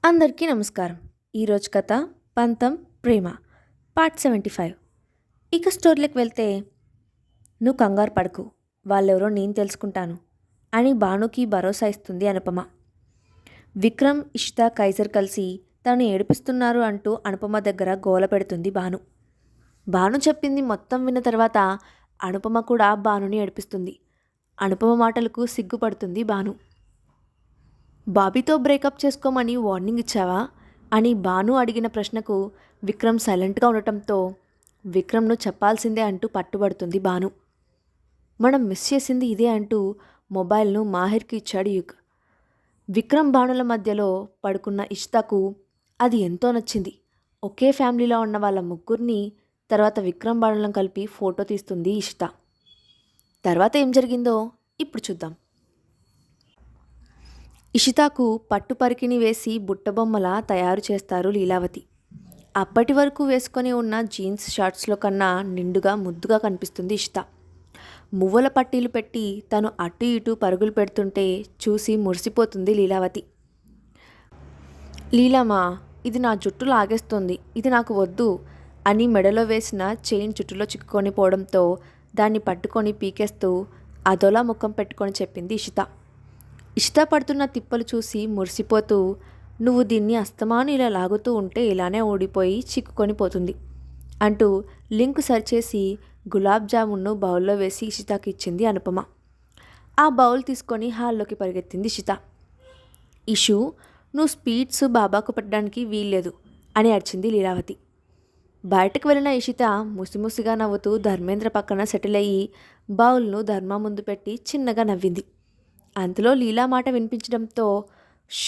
అందరికీ నమస్కారం. ఈరోజు కథ పంతం ప్రేమ పార్ట్ 75. ఇక స్టోరీలోకి వెళ్తే, నువ్వు కంగారు పడకు, వాళ్ళెవరో నేను తెలుసుకుంటాను అని భానుకి భరోసా ఇస్తుంది అనుపమ. విక్రమ్, ఇషితా, కైజర్ కలిసి తను ఏడిపిస్తున్నారు అంటూ అనుపమ దగ్గర గోల పెడుతుంది భాను. భాను చెప్పింది మొత్తం విన్న తర్వాత అనుపమ కూడా భానుని ఏడిపిస్తుంది. అనుపమ మాటలకు సిగ్గుపడుతుంది భాను. బాబీతో బ్రేకప్ చేసుకోమని వార్నింగ్ ఇచ్చావా అని భాను అడిగిన ప్రశ్నకు విక్రమ్ సైలెంట్గా ఉండటంతో విక్రమ్ను చెప్పాల్సిందే అంటూ పట్టుబడుతుంది భాను. మనం మిస్ చేసింది ఇదే అంటూ మొబైల్ను మాహిర్కి ఇచ్చాడు యుగ్. విక్రమ్ భానుల మధ్యలో పడుకున్న ఇష్తాకు అది ఎంతో నచ్చింది. ఒకే ఫ్యామిలీలో ఉన్న వాళ్ళ ముగ్గురిని తర్వాత విక్రమ్ భానులను కలిపి ఫోటో తీస్తుంది ఇష్తా. తర్వాత ఏం జరిగిందో ఇప్పుడు చూద్దాం. ఇషితాకు పట్టు పరికిణి వేసి బుట్టబొమ్మలా తయారు చేస్తారు లీలావతి. అప్పటి వరకు వేసుకొని ఉన్న జీన్స్ షార్ట్స్లో కన్నా నిండుగా ముద్దుగా కనిపిస్తుంది ఇషిత. మువ్వల పట్టీలు పెట్టి తను అటు ఇటు పరుగులు పెడుతుంటే చూసి మురిసిపోతుంది లీలావతి. లీలామా, ఇది నా జుట్టు లాగేస్తుంది, ఇది నాకు వద్దు అని మెడలో వేసిన చైన్ జుట్టులో చిక్కుకొని పోవడంతో దాన్ని పట్టుకొని పీకేస్తూ అదోలా ముఖం పెట్టుకొని చెప్పింది ఇషిత. ఇష్టపడుతున్న తిప్పలు చూసి మురిసిపోతూ, నువ్వు దీన్ని అస్తమాను ఇలా లాగుతూ ఉంటే ఇలానే ఓడిపోయి చిక్కుకొని పోతుంది అంటూ లింక్ సరిచేసి గులాబ్ జామున్ను బౌల్లో వేసి ఇషితాకి ఇచ్చింది అనుపమ. ఆ బౌల్ తీసుకొని హాల్లోకి పరిగెత్తింది ఇషిత. ఇషు, నువ్వు స్పీడ్స్ బాబాకు పెట్టడానికి వీల్లేదు అని అరిచింది లీలావతి. బయటకు వెళ్ళిన ఇషిత ముసిముసిగా నవ్వుతూ ధర్మేంద్ర పక్కన సెటిల్ అయ్యి బౌల్ను ధర్మ ముందు పెట్టి చిన్నగా నవ్వింది. అంతలో లీలా మాట వినిపించడంతో ష్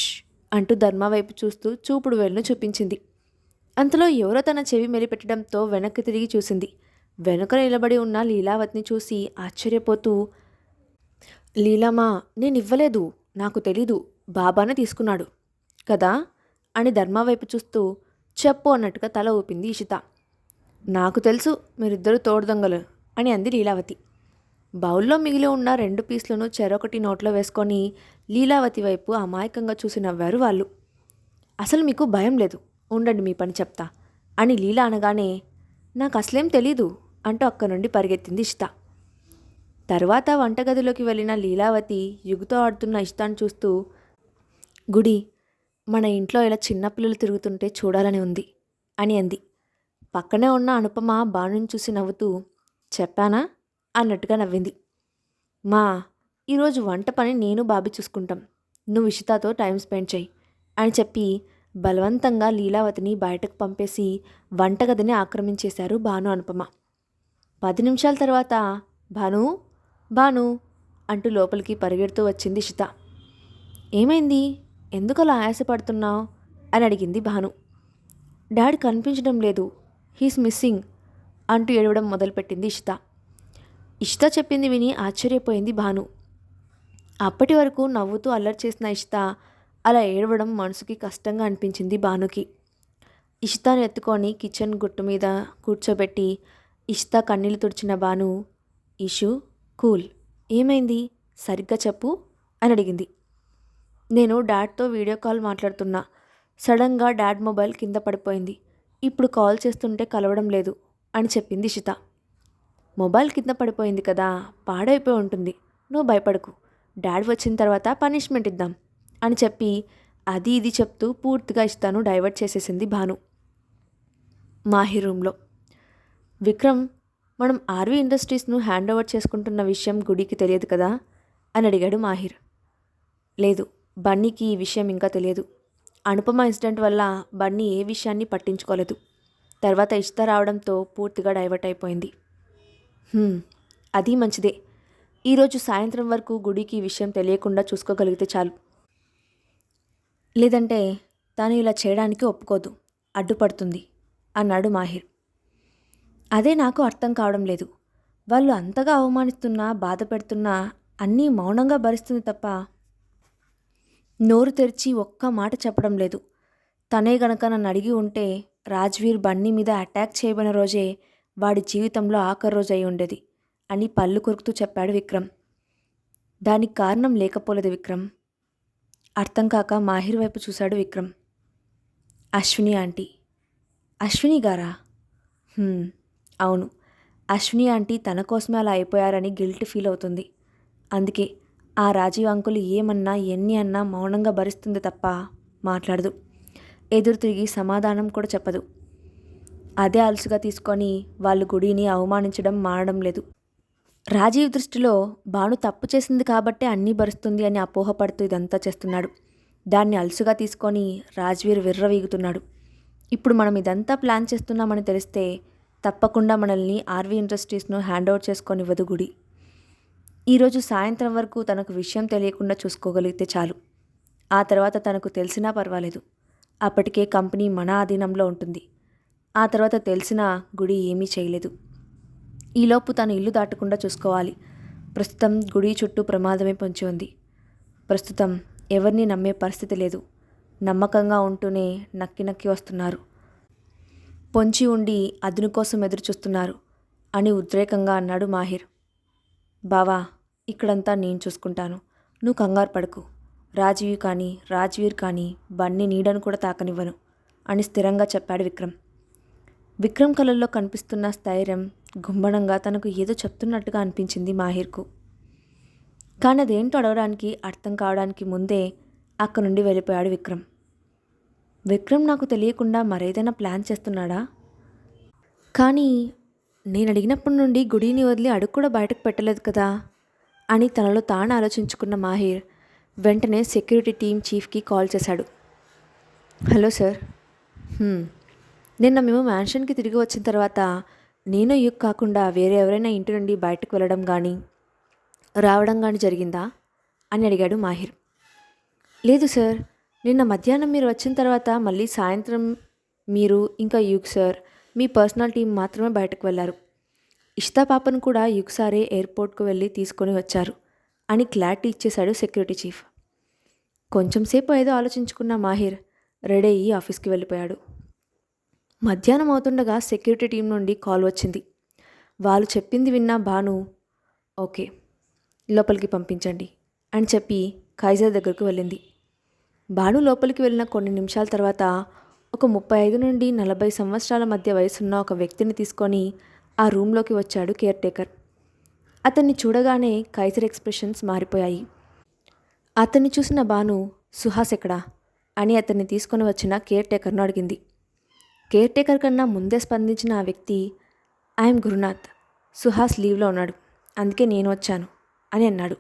అంటూ ధర్మ వైపు చూస్తూ చూపుడు వేలును చూపించింది. అంతలో ఎవరో తన చెవి మెలిపెట్టడంతో వెనక్కి తిరిగి చూసింది. వెనుక నిలబడి ఉన్న లీలావతిని చూసి ఆశ్చర్యపోతూ, లీలామా, నేను ఇవ్వలేదు, నాకు తెలీదు, బాబానే తీసుకున్నాడు కదా అని ధర్మ వైపు చూస్తూ చెప్పు అన్నట్టుగా తల ఊపింది ఇషిత. నాకు తెలుసు, మీరిద్దరు తోడు దొంగలు అని అంది లీలావతి. బౌల్లో మిగిలి ఉన్న 2 పీస్లను చెరొకటి నోట్లో వేసుకొని లీలావతి వైపు అమాయకంగా చూసి నవ్వారు వాళ్ళు. అసలు మీకు భయం లేదు, ఉండండి మీ పని చెప్తా అని లీలా అనగానే, నాకు అసలేం తెలీదు అంటూ అక్కడి నుండి పరిగెత్తింది ఇషిత. తర్వాత వంటగదిలోకి వెళ్ళిన లీలావతి యుగుతో ఆడుతున్న ఇషితాను చూస్తూ, గుడి, మన ఇంట్లో ఇలా చిన్నపిల్లలు తిరుగుతుంటే చూడాలని ఉంది అని అంది. పక్కనే ఉన్న అనుపమ భానుని చూసి నవ్వుతూ, చెప్పానా అన్నట్టుగా నవ్వింది. మా, ఈరోజు వంట పని నేను బాబీ చూసుకుంటాం, నువ్వు ఇషితాతో టైం స్పెండ్ చేయి అని చెప్పి బలవంతంగా లీలావతిని బయటకు పంపేసి వంటగదిని ఆక్రమించేశారు భాను అనుపమ. 10 నిమిషాల తర్వాత భాను భాను అంటూ లోపలికి పరిగెడుతూ వచ్చింది ఇషిత. ఏమైంది, ఎందుకు అలా ఆయాసపడుతున్నావు అని అడిగింది భాను. డాడీ కనిపించడం లేదు, హీస్ మిస్సింగ్ అంటూ ఏడవడం మొదలుపెట్టింది ఇషిత. ఇషిత చెప్పింది విని ఆశ్చర్యపోయింది భాను. అప్పటి వరకు నవ్వుతూ అల్లరి చేసిన ఇషిత అలా ఏడవడం మనసుకి కష్టంగా అనిపించింది భానుకి. ఇషితాను ఎత్తుకొని కిచెన్ గుట్టు మీద కూర్చోబెట్టి ఇషిత కన్నీళ్లు తుడిచిన భాను, ఇషు కూల్, ఏమైంది సరిగ్గా చెప్పు అని అడిగింది. నేను డాడ్తో వీడియో కాల్ మాట్లాడుతున్నా, సడన్గా డాడ్ మొబైల్ కింద పడిపోయింది, ఇప్పుడు కాల్ చేస్తుంటే కలవడం లేదు అని చెప్పింది ఇషిత. మొబైల్ కింద పడిపోయింది కదా, పాడైపోయి ఉంటుంది, నువ్వు భయపడకు, డాడ్ వచ్చిన తర్వాత పనిష్మెంట్ ఇద్దాం అని చెప్పి అది ఇది చెప్తూ పూర్తిగా ఇష్టాను డైవర్ట్ చేసేసింది భాను. మాహిర్ రూమ్లో విక్రమ్, మనం ఆర్వీ ఇండస్ట్రీస్ను హ్యాండ్ ఓవర్ చేసుకుంటున్న విషయం గుడికి తెలియదు కదా అని అడిగాడు మాహిర్. లేదు, బన్నీకి ఈ విషయం ఇంకా తెలియదు. అనుపమ ఇన్సిడెంట్ వల్ల బన్నీ ఏ విషయాన్ని పట్టించుకోలేదు. తర్వాత ఇష్ట రావడంతో పూర్తిగా డైవర్ట్ అయిపోయింది. అది మంచిదే, ఈరోజు సాయంత్రం వరకు గుడికి ఈ విషయం తెలియకుండా చూసుకోగలిగితే చాలు. లేదంటే తాను ఇలా చేయడానికి ఒప్పుకోదు, అడ్డుపడుతుంది అన్నాడు మాహిర్. అదే నాకు అర్థం కావడం లేదు. వాళ్ళు అంతగా అవమానిస్తున్నా బాధ పెడుతున్నా అన్నీ మౌనంగా భరిస్తుంది తప్ప నోరు తెరిచి ఒక్క మాట చెప్పడం లేదు. తనే గనక నన్ను అడిగి ఉంటే రాజ్వీర్ బన్నీ మీద అటాక్ చేయబడిన రోజే వాడి జీవితంలో ఆఖరి రోజు అయి ఉండేది అని పళ్ళు కొరుకుతూ చెప్పాడు విక్రమ్. దానికి కారణం లేకపోలేదు విక్రమ్. అర్థం కాక మాహిర్ వైపు చూశాడు విక్రమ్. అశ్విని ఆంటీ. అశ్విని గారా? హ్మ్, అవును. అశ్విని ఆంటీ తన కోసమే అలా అయిపోయారని గిల్ట్ ఫీల్ అవుతుంది. అందుకే ఆ రాజీవ్ అంకుల్ ఏమన్నా ఎన్ని అన్నా మౌనంగా భరిస్తుంది తప్ప మాట్లాడదు. ఎదురు తిరిగి సమాధానం కూడా చెప్పదు. అదే అలుసుగా తీసుకొని వాళ్ళు గుడిని అవమానించడం మానడం లేదు. రాజీవ్ దృష్టిలో భాను తప్పు చేసింది కాబట్టే అన్నీ భరుస్తుంది అని అపోహపడుతూ ఇదంతా చేస్తున్నాడు. దాన్ని అలుసుగా తీసుకొని రాజ్వీర్ విర్రవీగుతున్నాడు. ఇప్పుడు మనం ఇదంతా ప్లాన్ చేస్తున్నామని తెలిస్తే తప్పకుండా మనల్ని ఆర్వీ ఇండస్ట్రీస్ను హ్యాండ్ ఓవర్ చేసుకొనివ్వదు గుడి. ఈరోజు సాయంత్రం వరకు తనకు విషయం తెలియకుండా చూసుకోగలిగితే చాలు. ఆ తర్వాత తనకు తెలిసినా పర్వాలేదు. అప్పటికే కంపెనీ మన ఆధీనంలో ఉంటుంది. ఆ తర్వాత తెలిసినా గుడి ఏమీ చేయలేదు. ఈలోపు తను ఇల్లు దాటకుండా చూసుకోవాలి. ప్రస్తుతం గుడి చుట్టూ ప్రమాదమే పొంచి ఉంది. ప్రస్తుతం ఎవరిని నమ్మే పరిస్థితి లేదు. నమ్మకంగా ఉంటూనే నక్కి నక్కి వస్తున్నారు. పొంచి ఉండి అదును కోసం ఎదురు చూస్తున్నారు అని ఉద్రేకంగా అన్నాడు మాహిర్. బావా, ఇక్కడంతా నేను చూసుకుంటాను, నువ్వు కంగారు పడకు. రాజ్వీర్ కానీ బన్నీ నీడను కూడా తాకనివ్వను అని స్థిరంగా చెప్పాడు విక్రమ్. విక్రమ్ కళ్ళల్లో కనిపిస్తున్న స్థైర్యం గుంభనంగా తనకు ఏదో చెప్తున్నట్టుగా అనిపించింది మాహిర్కు. కానీ అదేంటో అడగడానికి అర్థం కావడానికి ముందే అక్కడి నుండి వెళ్ళిపోయాడు విక్రమ్. విక్రమ్ నాకు తెలియకుండా మరేదైనా ప్లాన్ చేస్తున్నాడా? కానీ నేను అడిగినప్పటి నుండి గుడిని వదిలి అడుగు కూడా బయటకు పెట్టలేదు కదా అని తనలో తాను ఆలోచించుకున్న మాహిర్ వెంటనే సెక్యూరిటీ టీమ్ చీఫ్కి కాల్ చేశాడు. Hello sir. నిన్న మేము మ్యాన్షన్కి తిరిగి వచ్చిన తర్వాత నేను యుక్ కాకుండా వేరే ఎవరైనా ఇంటి నుండి బయటకు వెళ్ళడం కానీ రావడం కానీ జరిగిందా అని అడిగాడు మాహిర్. లేదు సార్, నిన్న మధ్యాహ్నం మీరు వచ్చిన తర్వాత మళ్ళీ సాయంత్రం మీరు ఇంకా యుక్ సార్ మీ పర్సనల్ టీం మాత్రమే బయటకు వెళ్ళారు. ఇష్తా పాపను కూడా యుక్ సారే ఎయిర్పోర్ట్కు వెళ్ళి తీసుకొని వచ్చారు అని క్లారిటీ ఇచ్చేశాడు సెక్యూరిటీ చీఫ్. కొంచెంసేపు ఏదో ఆలోచించుకున్న మాహిర్ రెడీ అయ్యి ఆఫీస్కి వెళ్ళిపోయాడు. మధ్యాహ్నం అవుతుండగా సెక్యూరిటీ టీం నుండి కాల్ వచ్చింది. వాళ్ళు చెప్పింది విన్న భాను ఓకే లోపలికి పంపించండి అని చెప్పి కైజర్ దగ్గరకు వెళ్ళింది. భాను లోపలికి వెళ్ళిన కొన్ని నిమిషాల తర్వాత ఒక 35 నుండి 40 సంవత్సరాల మధ్య వయసున్న ఒక వ్యక్తిని తీసుకొని ఆ రూమ్లోకి వచ్చాడు కేర్ టేకర్. అతన్ని చూడగానే కైజర్ ఎక్స్ప్రెషన్స్ మారిపోయాయి. అతన్ని చూసిన భాను సుహాస్ ఎక్కడా అని అతన్ని తీసుకొని వచ్చిన కేర్ టేకర్ను అడిగింది. కేర్ టేకర్ కన్నా ముందే స్పందించిన ఆ వ్యక్తి ఐఎమ్ గురునాథ్, సుహాస్ లీవ్లో ఉన్నాడు, అందుకే నేను వచ్చాను అని అన్నాడు.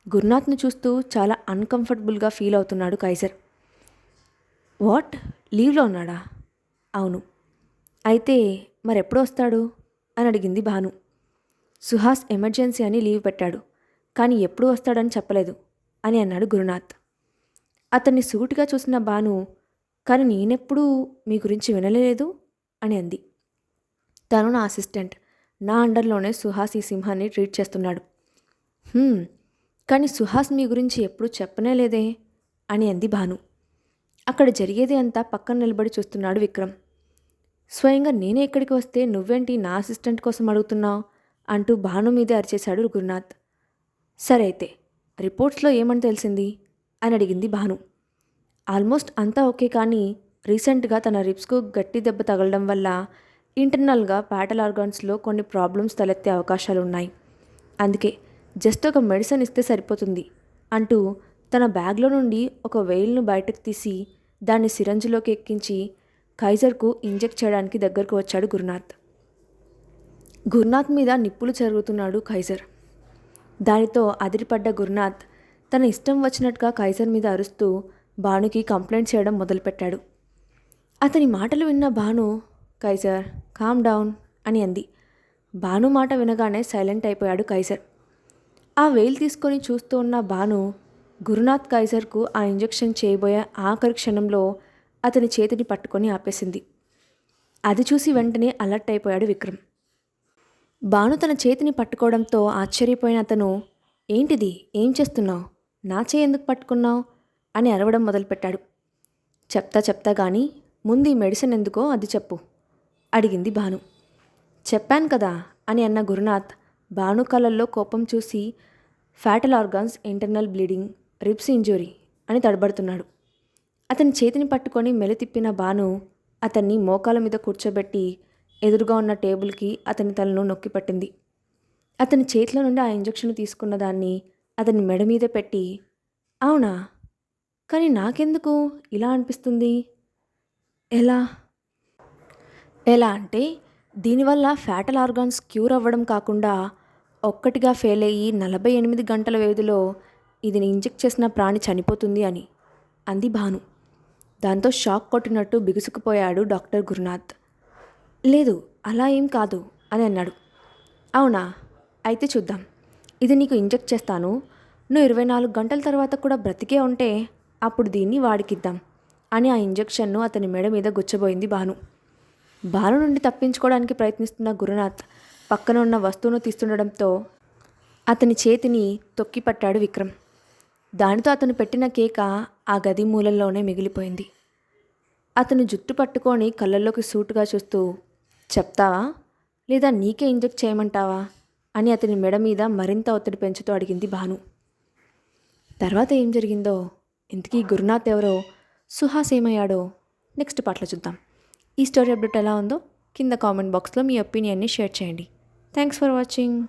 గురునాథ్ను చూస్తూ చాలా అన్కంఫర్టబుల్గా ఫీల్ అవుతున్నాడు కైజర్. వాట్, లీవ్లో ఉన్నాడా? అవును. అయితే మరెప్పుడు వస్తాడు అని అడిగింది భాను. సుహాస్ ఎమర్జెన్సీ అని లీవ్ పెట్టాడు, కానీ ఎప్పుడు వస్తాడని చెప్పలేదు అని అన్నాడు గురునాథ్. అతన్ని సూటిగా చూసిన భాను కానీ నేనెప్పుడూ మీ గురించి వినలేదు అని అంది. తను నా అసిస్టెంట్, నా అండర్లోనే సుహాస్ ఈ సింహాన్ని ట్రీట్ చేస్తున్నాడు. కానీ సుహాస్ మీ గురించి ఎప్పుడూ చెప్పనే లేదే అని అంది భాను. అక్కడ జరిగేది అంతా పక్కన నిలబడి చూస్తున్నాడు విక్రమ్. స్వయంగా నేనే ఇక్కడికి వస్తే నువ్వేంటి నా అసిస్టెంట్ కోసం అడుగుతున్నావు అంటూ భాను మీదే అరిచేశాడు గురునాథ్. సరే అయితే రిపోర్ట్స్లో ఏమని తెలిసింది అని అడిగింది భాను. ఆల్మోస్ట్ అంతా ఓకే, కానీ రీసెంట్గా తన రిబ్స్కు గట్టి దెబ్బ తగలడం వల్ల ఇంటర్నల్గా ప్యాటల్ ఆర్గాన్స్లో కొన్ని ప్రాబ్లమ్స్ తలెత్తే అవకాశాలున్నాయి. అందుకే జస్ట్ ఒక మెడిసిన్ ఇస్తే సరిపోతుంది అంటూ తన బ్యాగ్లో నుండి ఒక వెయిల్ను బయటకు తీసి దాన్ని సిరంజిలోకి ఎక్కించి కైజర్కు ఇంజెక్ట్ చేయడానికి దగ్గరకు వచ్చాడు గురునాథ్. గురునాథ్ మీద నిప్పులు చెరుగుతున్నాడు కైజర్. దానితో అదిరిపడ్డ గురునాథ్ తన ఇష్టం వచ్చినట్టుగా కైజర్ మీద అరుస్తూ భానుకి కంప్లైంట్ చేయడం మొదలుపెట్టాడు. అతని మాటలు విన్న భాను కైజర్ కామ్ డౌన్ అని అంది. భాను మాట వినగానే సైలెంట్ అయిపోయాడు కైజర్. ఆ వేలు తీసుకొని చూస్తూ ఉన్న భాను గురునాథ్ కైజర్కు ఆ ఇంజెక్షన్ చేయబోయే ఆఖరి క్షణంలో అతని చేతిని పట్టుకొని ఆపేసింది. అది చూసి వెంటనే అలర్ట్ అయిపోయాడు విక్రమ్. భాను తన చేతిని పట్టుకోవడంతో ఆశ్చర్యపోయిన అతను ఏంటిది, ఏం చేస్తున్నావు, నా చేయి ఎందుకు పట్టుకున్నావు అని అరవడం మొదలుపెట్టాడు. చెప్తా కానీ ముందు ఈ మెడిసిన్ ఎందుకో అది చెప్పు అడిగింది భాను. చెప్పాను కదా అని అన్న గురునాథ్ భాను కళ్ళల్లో కోపం చూసి fatal organs, internal bleeding, ribs injury అని తడబడుతున్నాడు. అతని చేతిని పట్టుకొని మెలి తిప్పిన భాను అతన్ని మోకాల మీద కూర్చోబెట్టి ఎదురుగా ఉన్న టేబుల్కి అతని తలను నొక్కిపట్టింది. అతని చేతిలో నుండి ఆ ఇంజెక్షన్ తీసుకున్న దాన్ని అతని మెడ మీద పెట్టి, అవునా, కానీ నాకెందుకు ఇలా అనిపిస్తుంది? ఎలా ఎలా అంటే దీనివల్ల ఫ్యాటల్ ఆర్గాన్స్ క్యూర్ అవ్వడం కాకుండా ఒక్కటిగా ఫెయిల్ అయ్యి 48 గంటల వ్యవధిలో ఇది ఇంజెక్ట్ చేసిన ప్రాణి చనిపోతుంది అని అంది భాను. దాంతో షాక్ కొట్టినట్టు బిగుసుకుపోయాడు డాక్టర్ గురునాథ్. లేదు, అలా ఏం కాదు అని అన్నాడు. అవునా, అయితే చూద్దాం. ఇది నీకు ఇంజెక్ట్ చేస్తాను. నువ్వు 24 గంటల తర్వాత కూడా బ్రతికే ఉంటే అప్పుడు దీన్ని వాడికిద్దాం అని ఆ ఇంజెక్షన్ను అతని మెడ మీద గుచ్చబోయింది భాను. భాను నుండి తప్పించుకోవడానికి ప్రయత్నిస్తున్న గురునాథ్ పక్కన ఉన్న వస్తువును తీస్తుండడంతో అతని చేతిని తొక్కిపట్టాడు విక్రమ్. దానితో అతను పెట్టిన కేక ఆ గది మూలల్లోనే మిగిలిపోయింది. అతను జుట్టు పట్టుకొని కళ్ళల్లోకి సూటుగా చూస్తూ, చెప్తావా లేదా నీకే ఇంజెక్ట్ చేయమంటావా అని అతని మెడ మీద మరింత ఒత్తిడి పెంచుతూ అడిగింది భాను. తర్వాత ఏం జరిగిందో, ఇంతకీ గురునాథ్ ఎవరో, సుహాస్ ఏమయ్యాడో నెక్స్ట్ పార్ట్లో చూద్దాం. ఈ స్టోరీ అప్డేట్ ఎలా ఉందో కింద కామెంట్ బాక్స్లో మీ ఒపీనియన్ని షేర్ చేయండి. Thanks for watching.